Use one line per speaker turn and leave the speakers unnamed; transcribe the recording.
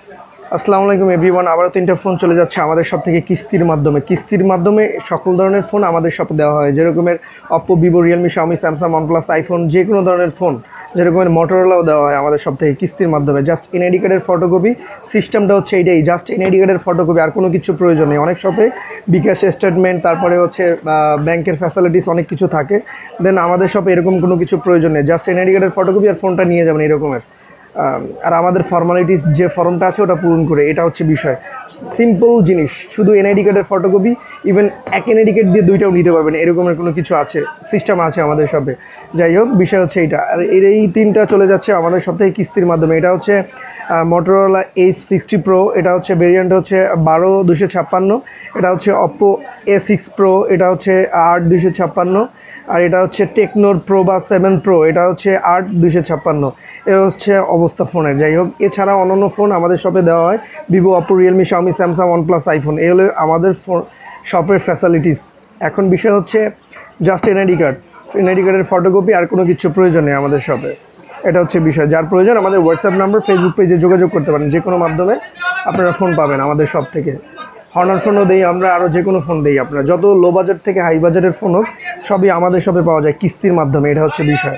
আসসালামু আলাইকুম এভরিওয়ান। আবারও 3টা ফোন চলে যাচ্ছে আমাদের শপ থেকে কিস্তির মাধ্যমে সকল ধরনের ফোন আমাদের শপে দেওয়া হয়। যেরকমের Oppo, Vivo, Realme, Xiaomi, Samsung, OnePlus, iPhone, যে কোনো ধরনের ফোন, যেরকমের মোটরোলাও দেওয়া হয় আমাদের শপ থেকে কিস্তির মাধ্যমে। জাস্ট এনআইডি কার্ডের ফটোকপি, সিস্টেমটা হচ্ছে এইটাই, জাস্ট এনআইডি কার্ডের ফটোকপি, আর কোনো কিছু প্রয়োজন নেই। অনেক শপে বিকাশ স্টেটমেন্ট, তারপরে হচ্ছে ব্যাংকের ফ্যাসিলিটিস অনেক কিছু থাকে, দেন আমাদের শপে এরকম কোনো কিছু প্রয়োজন নেই। জাস্ট এনআইডি কার্ডের ফটোকপি আর ফোনটা নিয়ে যাবেন এরকমের। আর আমাদের ফর্মালিটিস যে ফর্মটা আছে ওটা পূরণ করে, এটা হচ্ছে বিষয়। সিম্পল জিনিস, শুধু এনআইডি কার্ডের ফটোকপি, ইভেন এক এনআইডি কার্ড দিয়ে দুইটাও নিতে পারবেন, এরকমের কোনো কিছু আছে, সিস্টেম আছে আমাদের শপে। যাই হোক, বিষয় হচ্ছে এইটা। আর এই 3টা চলে যাচ্ছে আমাদের সব থেকে কিস্তির মাধ্যমে। এটা হচ্ছে মোটরোলা H60 Pro, এটা হচ্ছে ভেরিয়েন্ট হচ্ছে 12256, এটা হচ্ছে অপ্পো A6 Pro, এটা হচ্ছে 8256, আর এটা হচ্ছে টেকনোর প্রো বা 7 Pro, এটা হচ্ছে 8256। এ হচ্ছে অবস্থা ফোনের। যাই হোক, এছাড়া অন্যান্য ফোন আমাদের শপে দেওয়া হয়, Vivo, Oppo, Realme, Xiaomi, Samsung, OnePlus, iPhone. এই হলো আমাদের শপের ফ্যাসিলিটিস। এখন বিষয় হচ্ছে জাস্ট এনআইডি কার্ডের ফটোকপি, আর কোনো কিছু প্রয়োজন নেই আমাদের শপে। এটা হচ্ছে বিষয়। যার প্রয়োজন আমাদের হোয়াটসঅ্যাপ নাম্বার, ফেসবুক পেজে যোগাযোগ করতে পারেন। যে কোনো মাধ্যমে আপনারা ফোন পাবেন আমাদের শপ থেকে। হর্নার ফোনও দেই আমরা, আরও যে কোনো ফোন দেই। আপনারা যত লো বাজেট থেকে হাই বাজেটের ফোন হোক, সবই আমাদের শপে পাওয়া যায় কিস্তির মাধ্যমে। এটা হচ্ছে বিষয়।